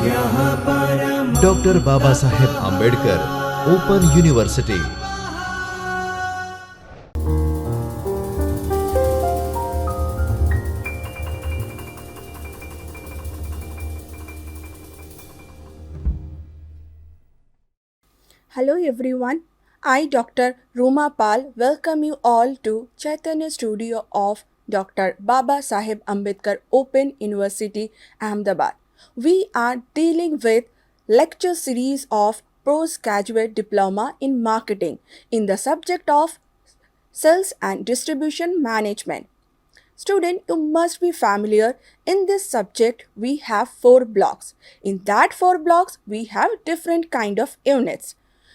Dr. Babasaheb Ambedkar Open University. Hello everyone, I Dr. Ruma Pal welcome you all to Chaitanya Studio of Dr. Baba Saheb Ambedkar Open University, Ahmedabad. We are dealing with lecture series of postgraduate diploma in marketing in the subject of sales and distribution management. Student, you must be familiar. In this subject, we have 4 blocks. In that 4 blocks, we have different kind of units.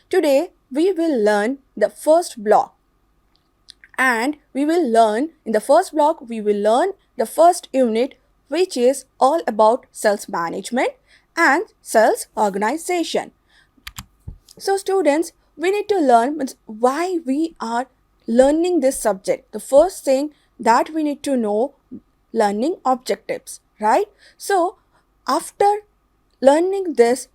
Today, we will learn the first block. And we will learn, in the first block, we will learn the first unit, which is all about sales management and sales organization. So students, we need to learn why we are learning this subject. The first thing that we need to know, learning objectives, right? So after learning this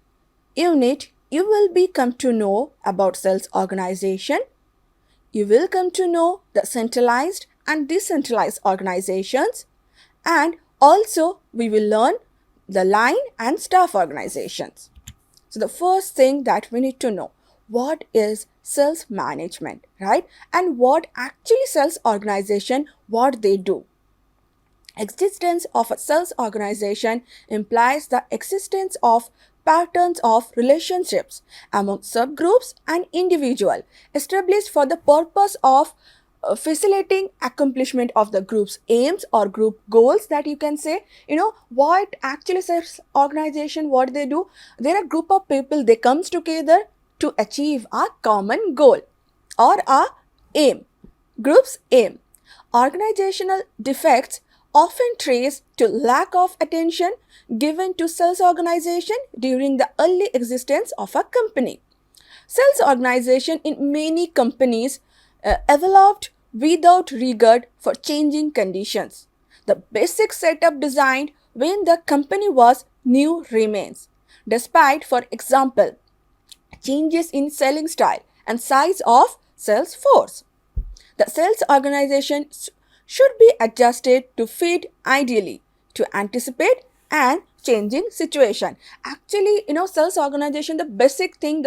unit, you will come to know about sales organization. You will come to know the centralized and decentralized organizations, and also we will learn the line and staff organizations. So the first thing that we need to know, what is sales management, right? And what actually sales organization, what they do. Existence of a sales organization implies the existence of patterns of relationships among subgroups and individual established for the purpose of facilitating accomplishment of the group's aims or group goals, that you can say. What actually sales organization, what they do, they're a group of people, they comes together to achieve a common goal or a aim, group's aim. Organizational defects often trace to lack of attention given to sales organization during the early existence of a company. Sales organization in many companies developed without regard for changing conditions. The basic setup designed when the company was new remains, despite, for example, changes in selling style and size of sales force. The sales organization should be adjusted to fit ideally to anticipate and changing situation. Actually, sales organization, the basic 3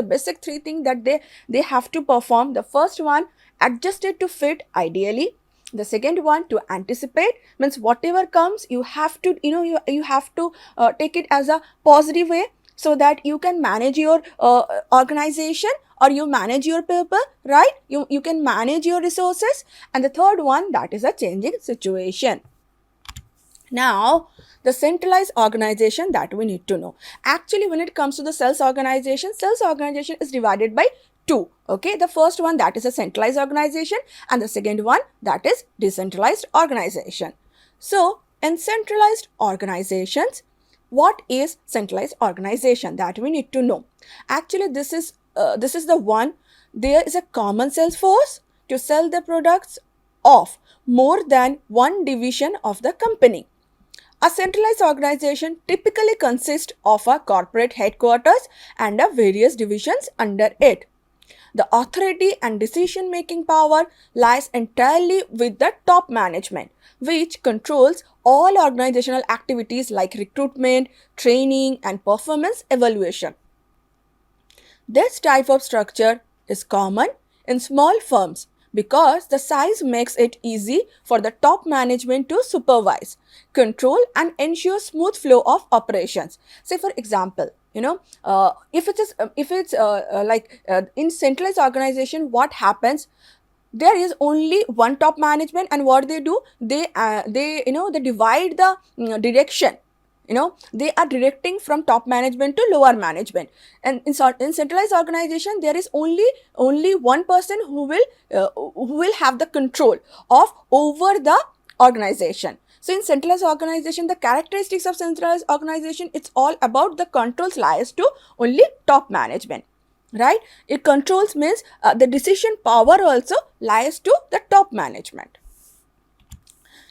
things that they have to perform. The first one, adjusted to fit ideally. The second one, to anticipate, means whatever comes, you have to you have to take it as a positive way, so that you can manage your organization, or you manage your people, right? You can manage your resources. And the third one, that is a changing situation. Now, the centralized organization that we need to know. Actually, when it comes to the sales organization is divided by 2. Okay, the first one, that is a centralized organization, and the second one, that is decentralized organization. So, in centralized organizations, what is centralized organization, that we need to know. Actually, this is the one, there is a common sales force to sell the products of more than one division of the company. A centralized organization typically consists of a corporate headquarters and a various divisions under it. The authority and decision-making power lies entirely with the top management, which controls all organizational activities like recruitment, training, and performance evaluation. This type of structure is common in small firms because the size makes it easy for the top management to supervise, control, and ensure smooth flow of operations. Say, for example, if it's in centralized organization, what happens? There is only one top management, and what they do, they divide the direction. They are directing from top management to lower management. And in centralized organization, there is only one person who will have the control of over the organization. So in centralized organization, the characteristics of centralized organization, it's all about the controls lies to only top management, right? It controls means the decision power also lies to the top management.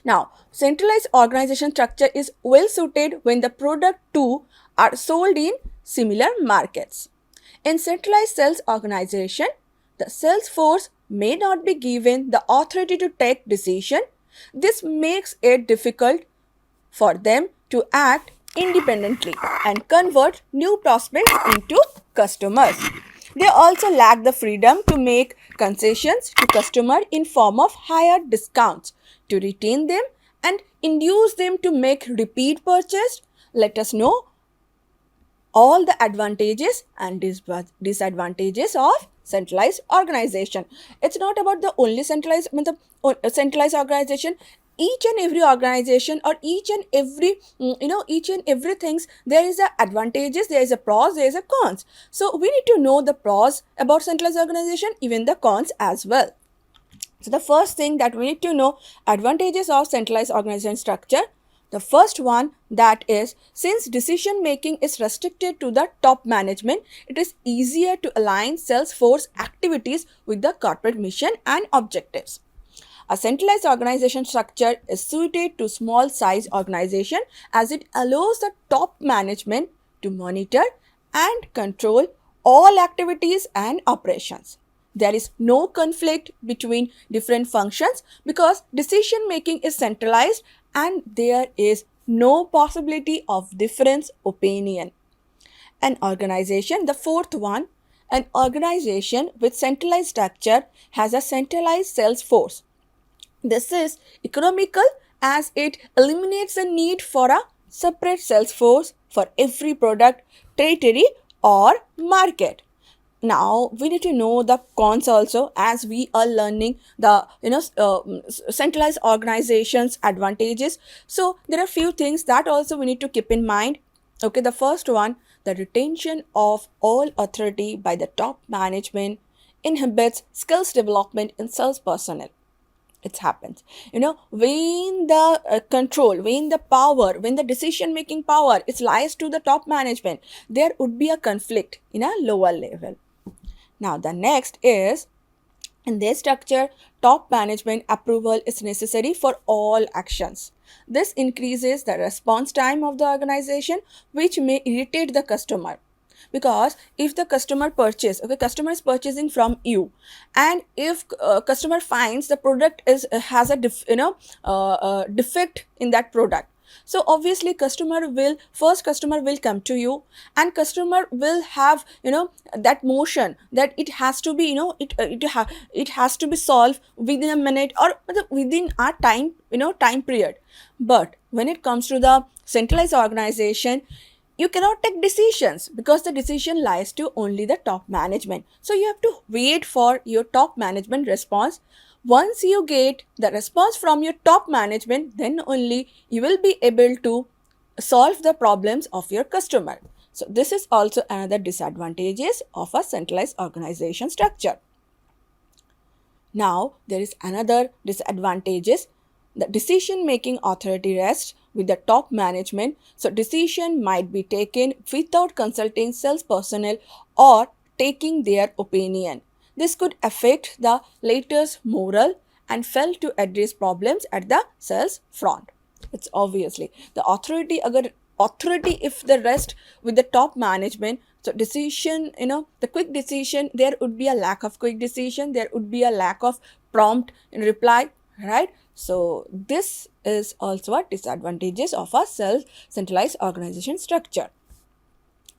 Now, centralized organization structure is well suited when the product too are sold in similar markets. In centralized sales organization, the sales force may not be given the authority to take decision. This makes it difficult for them to act independently and convert new prospects into customers. They also lack the freedom to make concessions to customer in form of higher discounts to retain them and induce them to make repeat purchase. Let us know all the advantages and disadvantages of centralized organization. It's not about the only centralized organization. Each and every organization or each and every each and every things, there is a advantages, there is a pros, there is a cons. So we need to know the pros about centralized organization, even the cons as well. So the first thing that we need to know, advantages of centralized organization structure. The first one, that is, since decision making is restricted to the top management, it is easier to align sales force activities with the corporate mission and objectives. A centralized organization structure is suited to small size organization as it allows the top management to monitor and control all activities and operations. There is no conflict between different functions because decision making is centralized and there is no possibility of difference opinion. An organization, the fourth one, an organization with centralized structure has a centralized sales force. This is economical as it eliminates the need for a separate sales force for every product, territory or market. Now we need to know the cons also, as we are learning the centralized organizations advantages. So there are few things that also we need to keep in mind. Okay, the first one, the retention of all authority by the top management inhibits skills development in sales personnel. It happens, when the control, when the power, when the decision making power is lies to the top management, there would be a conflict in a lower level. Now the next is, in this structure, top management approval is necessary for all actions. This increases the response time of the organization, which may irritate the customer. Because if the customer customer is purchasing from you, and if customer finds the product has a defect in that product, so obviously customer will come to you, and customer will have that motion that it has to be it has to be solved within a minute or within a time period. But when it comes to the centralized organization, you cannot take decisions because the decision lies to only the top management. So you have to wait for your top management response. Once you get the response from your top management, then only you will be able to solve the problems of your customer. So this is also another disadvantages of a centralized organization structure. Now there is another disadvantages. The decision making authority rests with the top management, so decision might be taken without consulting sales personnel or taking their opinion. This could affect the latter's morale and fail to address problems at the sales front. It's obviously the authority if the rest with the top management, so decision, the quick decision, there would be a lack of quick decision, there would be a lack of prompt in reply, right? So this is also a disadvantages of a self-centralized organization structure.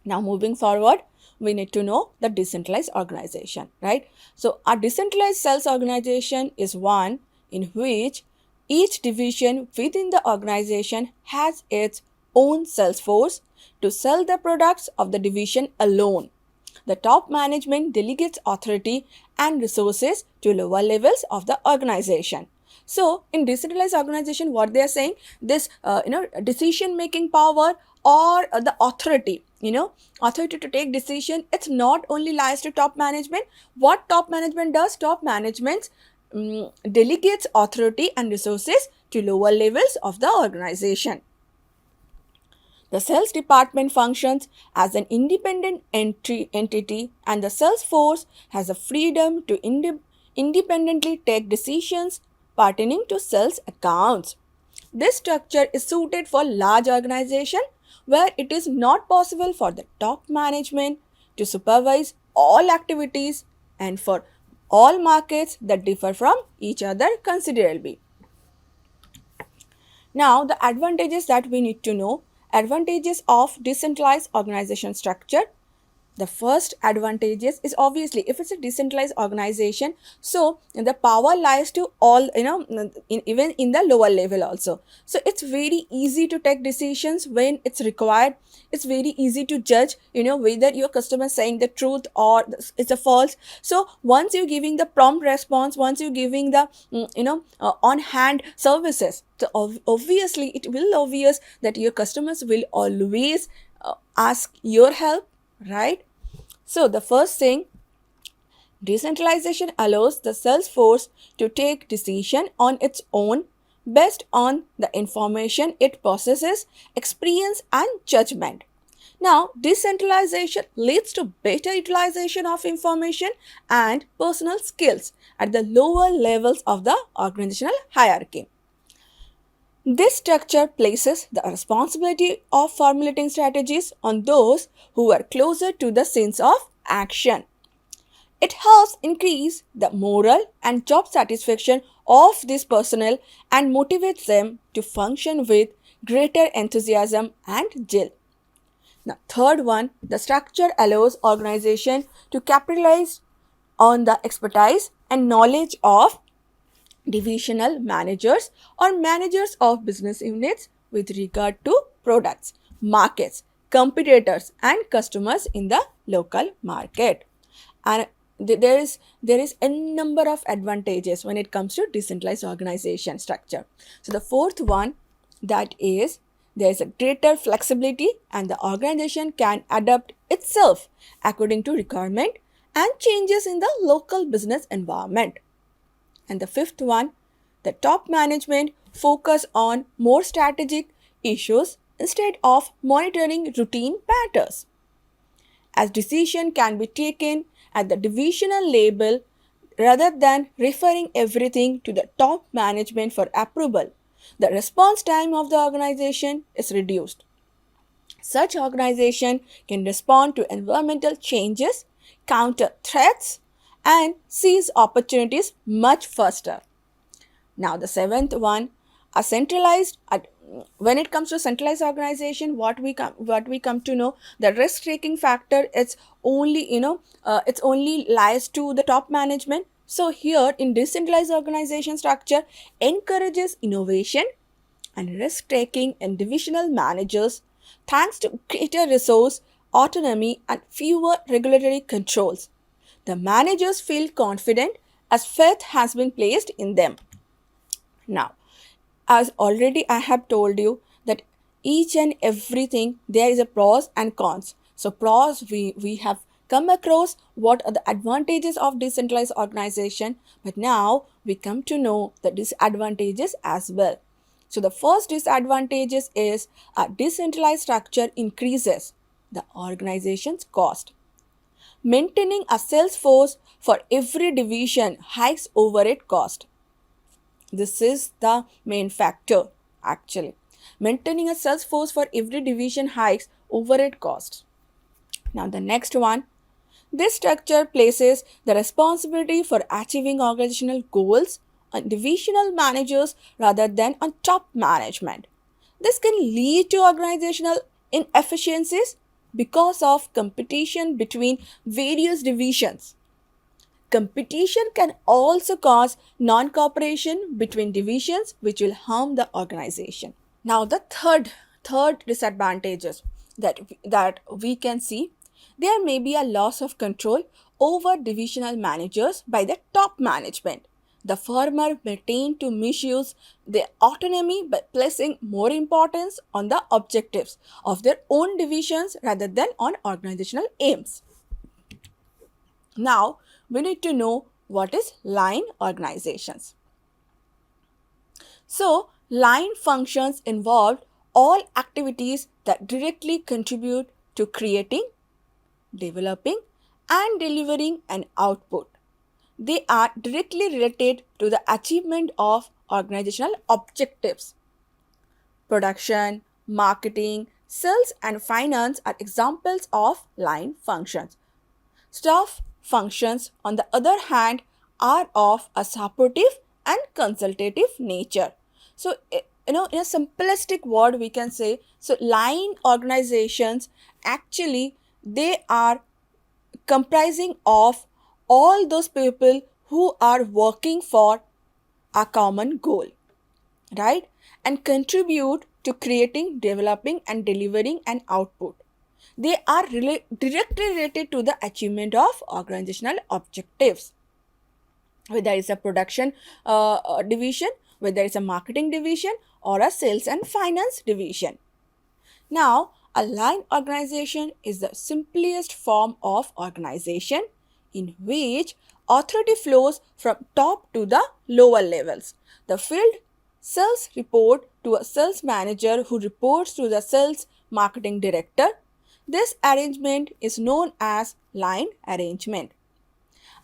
Now moving forward, we need to know the decentralized organization, right? So a decentralized sales organization is one in which each division within the organization has its own sales force to sell the products of the division alone. The top management delegates authority and resources to lower levels of the organization. So in decentralized organization, what they are saying, this decision making power or the authority, authority to take decision, it's not only lies to top management. What top management does? Top management delegates authority and resources to lower levels of the organization. The sales department functions as an independent entity, and the sales force has a freedom to independently take decisions pertaining to sales accounts. This structure is suited for large organization where it is not possible for the top management to supervise all activities and for all markets that differ from each other considerably. Now, the advantages that we need to know, advantages of decentralized organization structure. The first advantages is obviously if it's a decentralized organization, so the power lies to all, even in the lower level also. So it's very easy to take decisions when it's required. It's very easy to judge, whether your customer is saying the truth or it's a false. So once you're giving the prompt response, once you're giving the on hand services, so obviously it will obvious that your customers will always ask your help, right? So the first thing, decentralization allows the sales force to take decision on its own based on the information it possesses, experience and judgment. Now, decentralization leads to better utilization of information and personal skills at the lower levels of the organizational hierarchy. This structure places the responsibility of formulating strategies on those who are closer to the scenes of action. It helps increase the moral and job satisfaction of this personnel and motivates them to function with greater enthusiasm and zeal. Now, third one, the structure allows organization to capitalize on the expertise and knowledge of divisional managers or managers of business units with regard to products, markets, competitors and customers in the local market. And there is a number of advantages when it comes to decentralized organization structure. So the fourth one, that is, there is a greater flexibility and the organization can adapt itself according to requirement and changes in the local business environment. And the fifth one, the top management focus on more strategic issues instead of monitoring routine matters. As decision can be taken at the divisional level rather than referring everything to the top management for approval, the response time of the organization is reduced. Such organization can respond to environmental changes, counter threats, and seize opportunities much faster. Now, the seventh one, a centralized. When it comes to centralized organization, what we come to know, the risk taking factor, it's only lies to the top management. So here in decentralized organization structure encourages innovation and risk taking in divisional managers thanks to greater resource autonomy and fewer regulatory controls. The managers feel confident as faith has been placed in them. Now, as already I have told you that each and everything there is a pros and cons. So pros, we have come across what are the advantages of decentralized organization, but now we come to know the disadvantages as well. So the first disadvantages is a decentralized structure increases the organization's cost. Maintaining a sales force for every division hikes overhead cost. This is the main factor actually. Maintaining a sales force for every division hikes overhead costs. Now the next one, this structure places the responsibility for achieving organizational goals on divisional managers rather than on top management. This can lead to organizational inefficiencies because of competition between various divisions. Competition can also cause non-cooperation between divisions which will harm the organization. Now the third disadvantages that we can see, there may be a loss of control over divisional managers by the top management. The former may tend to misuse their autonomy by placing more importance on the objectives of their own divisions rather than on organizational aims. Now, we need to know what is line organizations. So, line functions involve all activities that directly contribute to creating, developing, and delivering an output. They are directly related to the achievement of organizational objectives. Production, marketing, sales, and finance are examples of line functions. Staff functions, on the other hand, are of a supportive and consultative nature. So, in a simplistic word, we can say, so line organizations actually they are comprising of all those people who are working for a common goal, right? And contribute to creating, developing, and delivering an output. They are directly related to the achievement of organizational objectives, whether it's a production division, whether it's a marketing division, or a sales and finance division. Now, a line organization is the simplest form of organization in which authority flows from top to the lower levels. The field sales report to a sales manager who reports to the sales marketing director. This arrangement is known as line arrangement.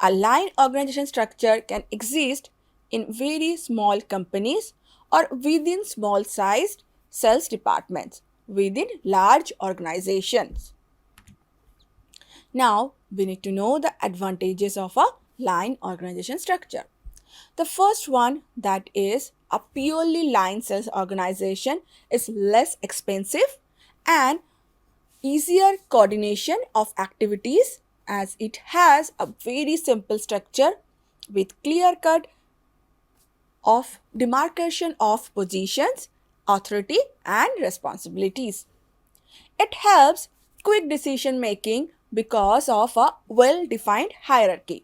A line organization structure can exist in very small companies or within small sized sales departments within large organizations. Now, we need to know the advantages of a line organization structure. The first one, that is a purely line sales organization, is less expensive and easier coordination of activities as it has a very simple structure with clear cut of demarcation of positions, authority, and responsibilities. It helps quick decision making because of a well defined hierarchy,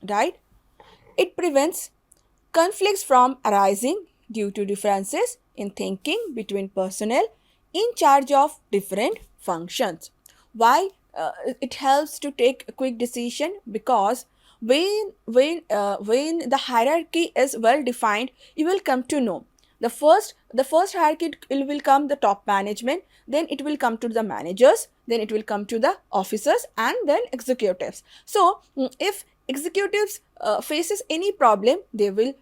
right? It prevents conflicts from arising due to differences in thinking between personnel in charge of different functions. Why it helps to take a quick decision? Because when the hierarchy is well defined, you will come to know the first hierarchy will come the top management, then it will come to the managers, then it will come to the officers, and then executives. So if executives faces any problem, they will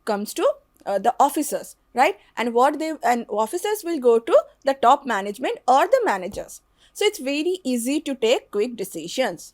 comes to the officers, right? And officers will go to the top management or the managers. So it's very easy to take quick decisions.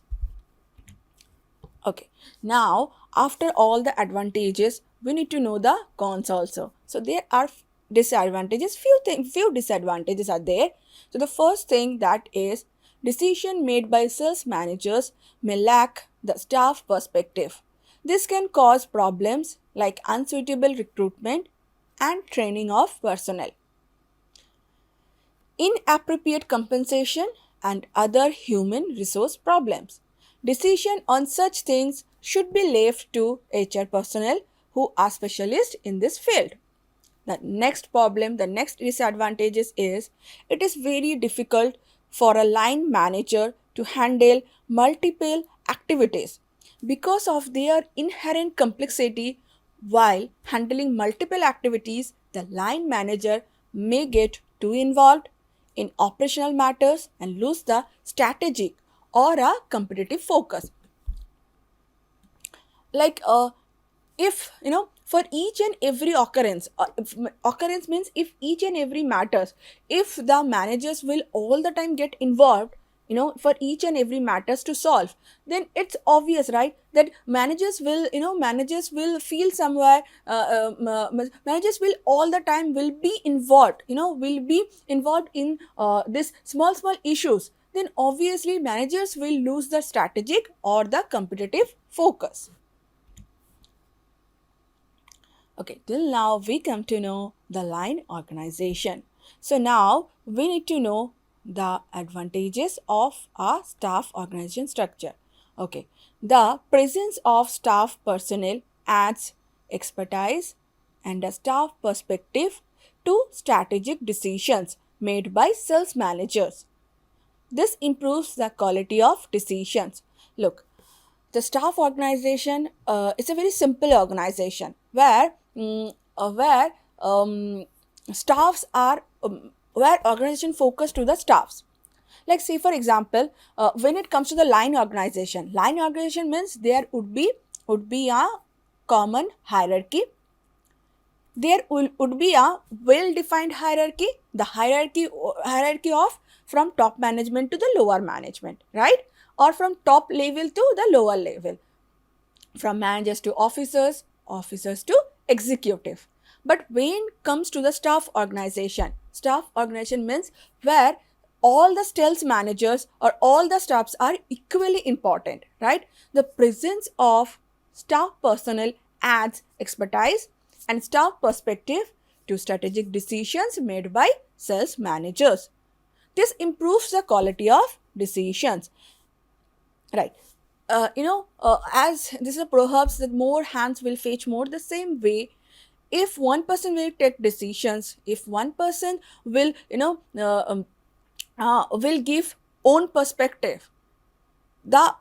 Okay, now after all the advantages, we need to know the cons also. So there are disadvantages, few disadvantages are there. So the first thing, that is decision made by sales managers may lack the staff perspective. This can cause problems like unsuitable recruitment and training of personnel, inappropriate compensation, and other human resource problems. Decision on such things should be left to HR personnel who are specialists in this field. The next problem, the next disadvantages is it is very difficult for a line manager to handle multiple activities because of their inherent complexity. While handling multiple activities, the line manager may get too involved in operational matters and lose the strategic or a competitive focus. Like if for each and every occurrence, occurrence means if each and every matters, if the managers will all the time get involved, for each and every matters to solve, then it's obvious, right, that managers will feel somewhere, managers will all the time will be involved, will be involved in this small issues. Then obviously managers will lose the strategic or the competitive focus. Okay, till now we come to know the line organization. So now we need to know the advantages of a staff organization structure. Okay, the presence of staff personnel adds expertise and a staff perspective to strategic decisions made by sales managers. This improves the quality of decisions. Look, the staff organization is a very simple organization where staffs are where organization focus to the staffs. Like say for example, when it comes to the line organization means there would be a common hierarchy there would be a well-defined hierarchy, the hierarchy of from top management to the lower management, right? Or from top level to the lower level, from managers to officers, officers to executive. But when it comes to the staff organization means where all the sales managers or all the staffs are equally important, right? The presence of staff personnel adds expertise and staff perspective to strategic decisions made by sales managers. This improves the quality of decisions, right? As this is a proverbs that more hands will fetch more, the same way, if one person will take decisions, if one person will will give own perspective, the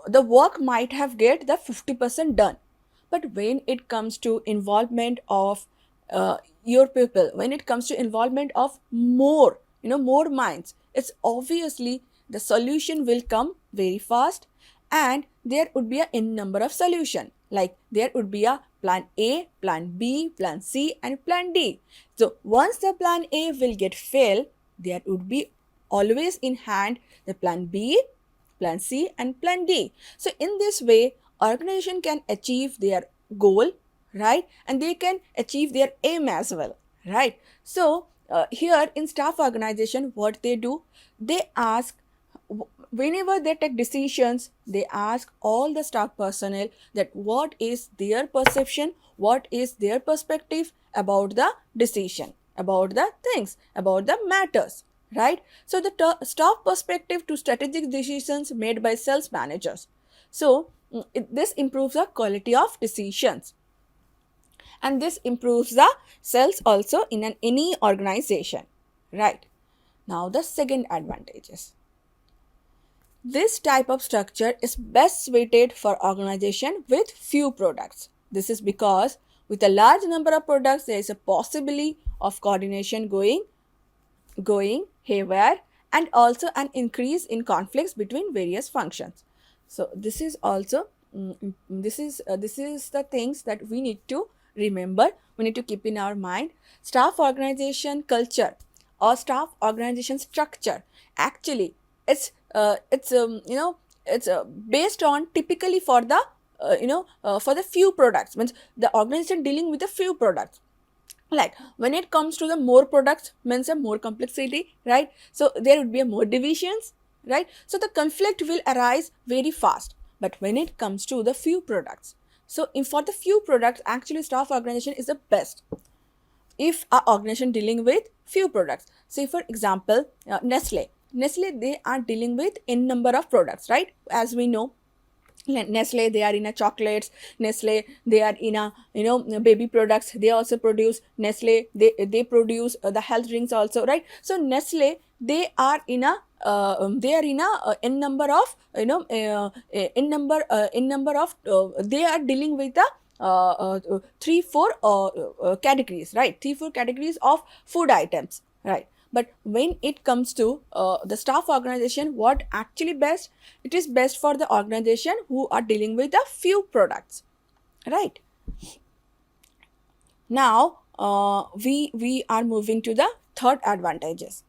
the work might have get the 50% done. But when it comes to involvement of your people, when it comes to involvement of more, more minds, it's obviously the solution will come very fast, and there would be a n number of solution, like there would be a plan A, plan B, plan C and plan D. So once the plan A will get fail, there would be always in hand the plan B, plan C and plan D. So in this way, organization can achieve their goal, right? And they can achieve their aim as well, right? So here in staff organization, what they do, they ask, whenever they take decisions, they ask all the staff personnel that what is their perception, what is their perspective about the decision, about the things, about the matters, right? So the staff perspective to strategic decisions made by sales managers. So this improves the quality of decisions, and this improves the sales also in any organization, right? Now the second advantages. This type of structure is best suited for organization with few products. This is because with a large number of products, there is a possibility of coordination going haywire, and also an increase in conflicts between various functions. So this is also this is the things that we need to remember, we need to keep in our mind. Staff organization culture or staff organization structure, actually it's based on typically for the for the few products, means the organization dealing with a few products. Like when it comes to the more products means a more complexity, right? So there would be a more divisions, right? So the conflict will arise very fast. But when it comes to the few products, so for the few products, actually staff organization is the best if our organization dealing with few products. Say for example, Nestle, they are dealing with n number of products, right? As we know, Nestle, they are in a chocolates. Nestle, they are in a baby products. They also produce Nestle. They produce the health drinks also, right? So Nestle, they are in a n number of they are dealing with the 3-4 categories, right? 3-4 categories of food items, right? But when it comes to the staff organization, what actually best? It is best for the organization who are dealing with a few products, right? Now we are moving to the third advantages.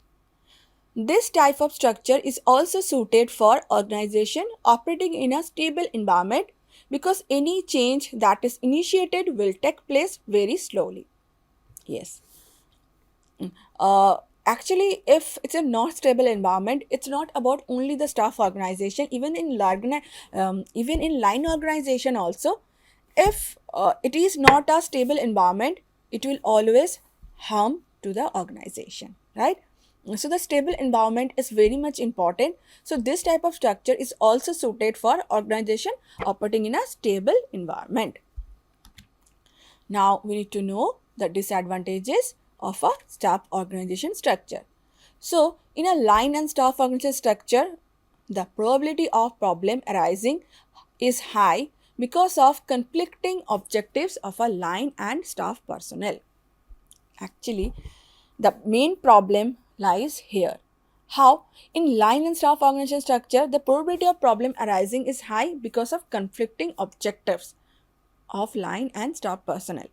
This type of structure is also suited for organization operating in a stable environment, because any change that is initiated will take place very slowly. Yes. Actually, if it's a not stable environment, it's not about only the staff organization, even in line organization also, if it is not a stable environment, it will always harm to the organization, right? So the stable environment is very much important. So this type of structure is also suited for organization operating in a stable environment. Now we need to know the disadvantages of a staff organization structure. So in a line and staff organization structure, the probability of problem arising is high because of conflicting objectives of a line and staff personnel. Actually, the main problem lies here. How? In line and staff organization structure, the probability of problem arising is high because of conflicting objectives of line and staff personnel.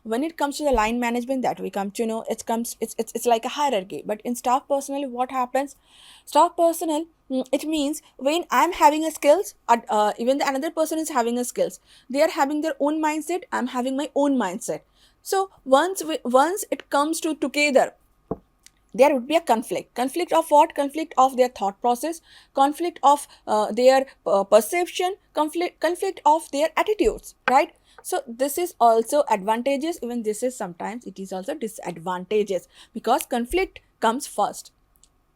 When it comes to the line management, that we come to know, it's like a hierarchy. But in staff personnel, what happens? Staff personnel, it means when I'm having a skills, even the another person is having a skills, they are having their own mindset, I'm having my own mindset. So once it comes to together, there would be a conflict of what? Conflict of their thought process, conflict of their perception, conflict of their attitudes, right? So this is also advantages, even this is sometimes it is also disadvantages, because conflict comes first.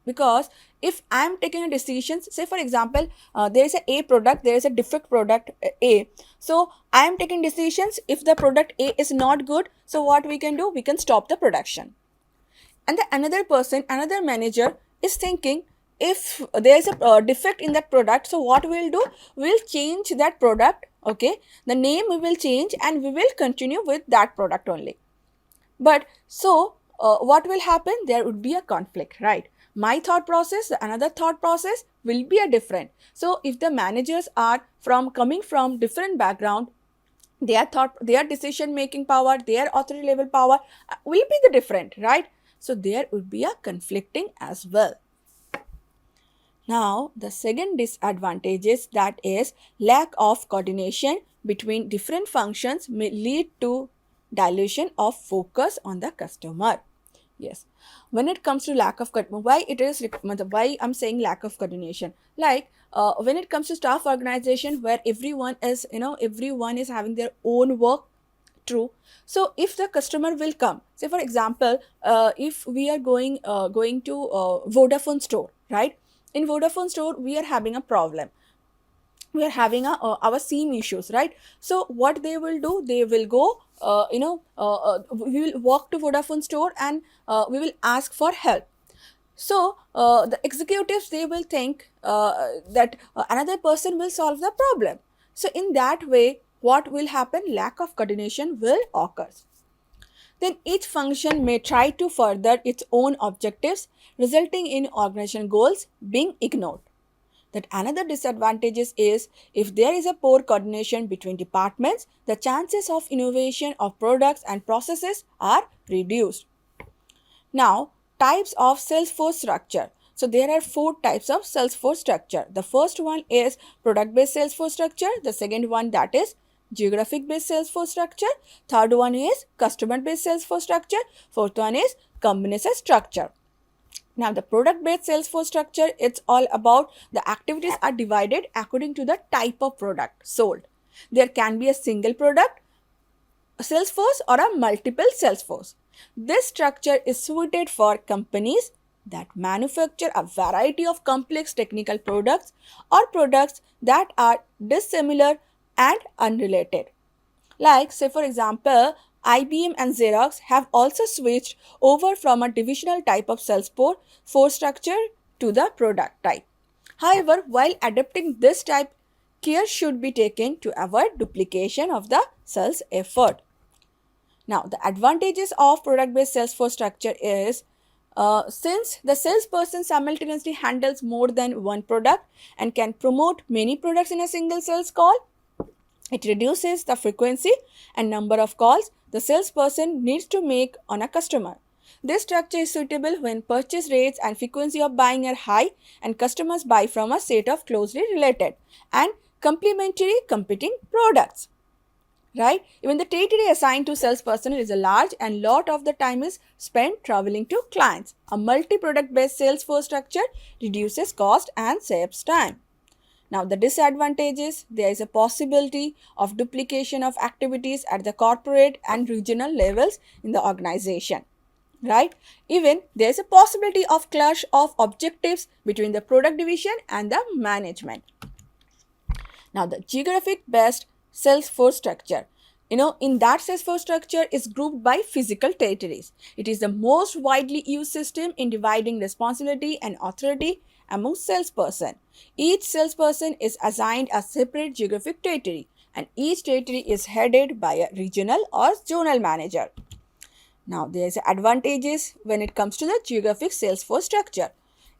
Because if I am taking a decision, say for example, there is a product, there is a defect product A, so I am taking decisions, if the product A is not good, so what we can do, we can stop the production. And the another person, another manager is thinking, if there is a defect in that product, so what we'll do, we'll change that product, okay, the name we will change, and we will continue with that product only. But so what will happen, there would be a conflict, right? My thought process, the another thought process will be a different. So if the managers are coming from different background, their decision making power, their authority level power will be the different, right? So there would be a conflicting as well. Now the second disadvantage is, that is lack of coordination between different functions may lead to dilution of focus on the customer. Yes, when it comes to lack of why I'm saying lack of coordination, like when it comes to staff organization, where everyone is, everyone is having their own work. True. So if the customer will come, say for example, if we are going to Vodafone store, right? In Vodafone store, we are having a problem. We are having our SIM issues, right? So what they will do, they will go, we will walk to Vodafone store, and we will ask for help. So the executives, they will think that another person will solve the problem. So in that way, what will happen? Lack of coordination will occur. Then each function may try to further its own objectives, resulting in organization goals being ignored. That another disadvantage is, if there is a poor coordination between departments, the chances of innovation of products and processes are reduced. Now, types of Salesforce structure. So there are 4 types of Salesforce structure. The first one is product-based Salesforce structure. The second one, that is geographic-based Salesforce structure. Third one is customer-based Salesforce structure. Fourth one is combination structure. Now, the product-based Salesforce structure, it's all about the activities are divided according to the type of product sold. There can be a single product Salesforce or a multiple Salesforce. This structure is suited for companies that manufacture a variety of complex technical products or products that are dissimilar and unrelated. Like, say for example, IBM and Xerox have also switched over from a divisional type of Salesforce structure to the product type. However, while adapting this type, care should be taken to avoid duplication of the sales effort. Now, the advantages of product-based Salesforce structure is, since the salesperson simultaneously handles more than one product and can promote many products in a single sales call, it reduces the frequency and number of calls the salesperson needs to make on a customer. This structure is suitable when purchase rates and frequency of buying are high and customers buy from a set of closely related and complementary competing products. Right? Even the territory assigned to salesperson is a large, and lot of the time is spent traveling to clients. A multi-product based Salesforce structure reduces cost and saves time. Now, the disadvantages, there is a possibility of duplication of activities at the corporate and regional levels in the organization. Right? Even there is a possibility of clash of objectives between the product division and the management. Now, the geographic based Salesforce structure. In that Salesforce structure is grouped by physical territories. It is the most widely used system in dividing responsibility and authority among salesperson. Each salesperson is assigned a separate geographic territory, and each territory is headed by a regional or zonal manager. Now, there is advantages when it comes to the geographic Salesforce structure.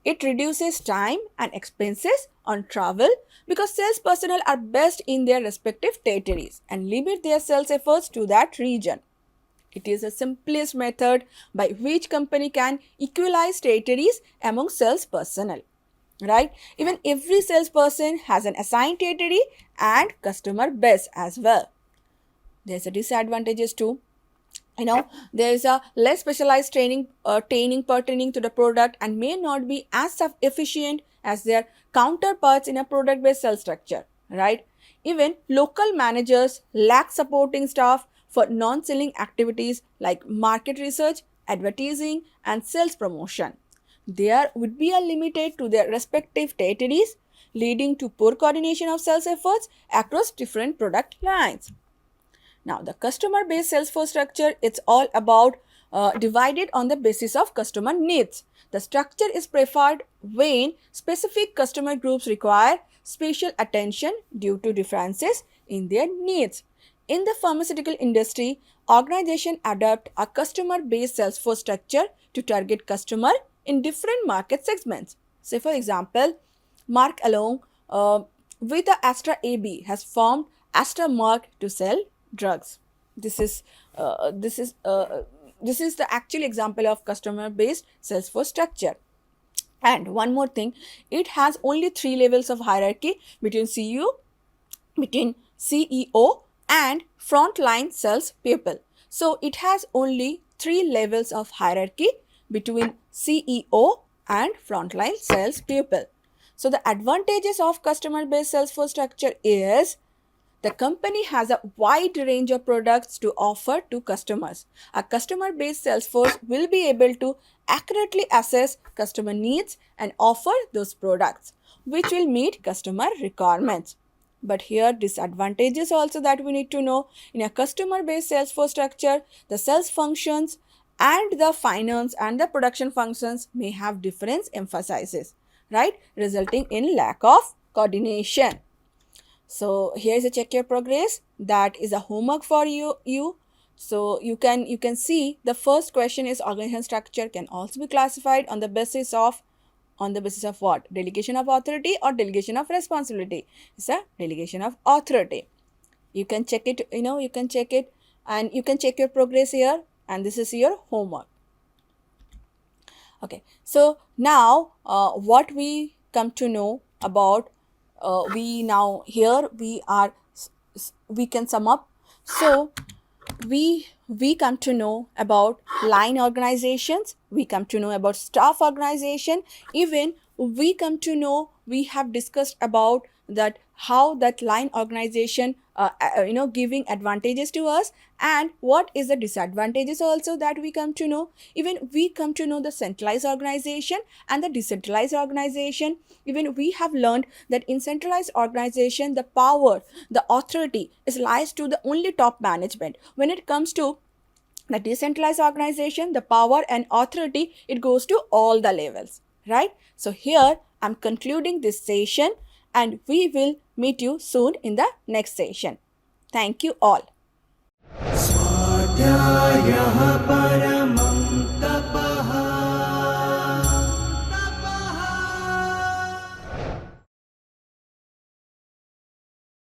It reduces time and expenses on travel because sales personnel are based in their respective territories and limit their sales efforts to that region. It is the simplest method by which company can equalize territories among sales personnel, right? Even every salesperson has an assigned territory and customer base as well. There's a disadvantages too. There is a less specialized training pertaining to the product and may not be as efficient as their counterparts in a product based sales structure, right? Even local managers lack supporting staff for non selling activities like market research, advertising, and sales promotion. There would be a limited to their respective territories, leading to poor coordination of sales efforts across different product lines. Now, the customer-based Salesforce structure, it's all about divided on the basis of customer needs. The structure is preferred when specific customer groups require special attention due to differences in their needs. In the pharmaceutical industry, organizations adopt a customer-based Salesforce structure to target customer in different market segments. Say, for example, Mark along with the Astra AB has formed Astra Mark to sell drugs. This is the actual example of customer based Salesforce structure. And one more thing, it has only 3 levels of hierarchy between CEO and frontline sales people. So it has only 3 levels of hierarchy between CEO and frontline sales people. So the advantages of customer based Salesforce structure is the company has a wide range of products to offer to customers. A customer-based sales force will be able to accurately assess customer needs and offer those products, which will meet customer requirements. But here disadvantages also that we need to know. In a customer-based sales force structure, the sales functions and the finance and the production functions may have different emphases, right? Resulting in lack of coordination. So here is a check your progress. That is a homework for you. So you can see the first question is organization structure can also be classified on the basis of what? Delegation of authority or delegation of responsibility. It's a delegation of authority. You can check it, you can check it and you can check your progress here, and this is your homework. Okay, so now what we come to know about we can sum up. So we come to know about line organizations, we come to know about staff organization, even we come to know, we have discussed about that how that line organization giving advantages to us, and what is the disadvantages also that we come to know. Even we come to know the centralized organization and the decentralized organization. Even we have learned that in centralized organization, the power, the authority is lies to the only top management. When it comes to the decentralized organization, the power and authority, it goes to all the levels, right? So here I'm concluding this session, and we will meet you soon in the next session. Thank you all.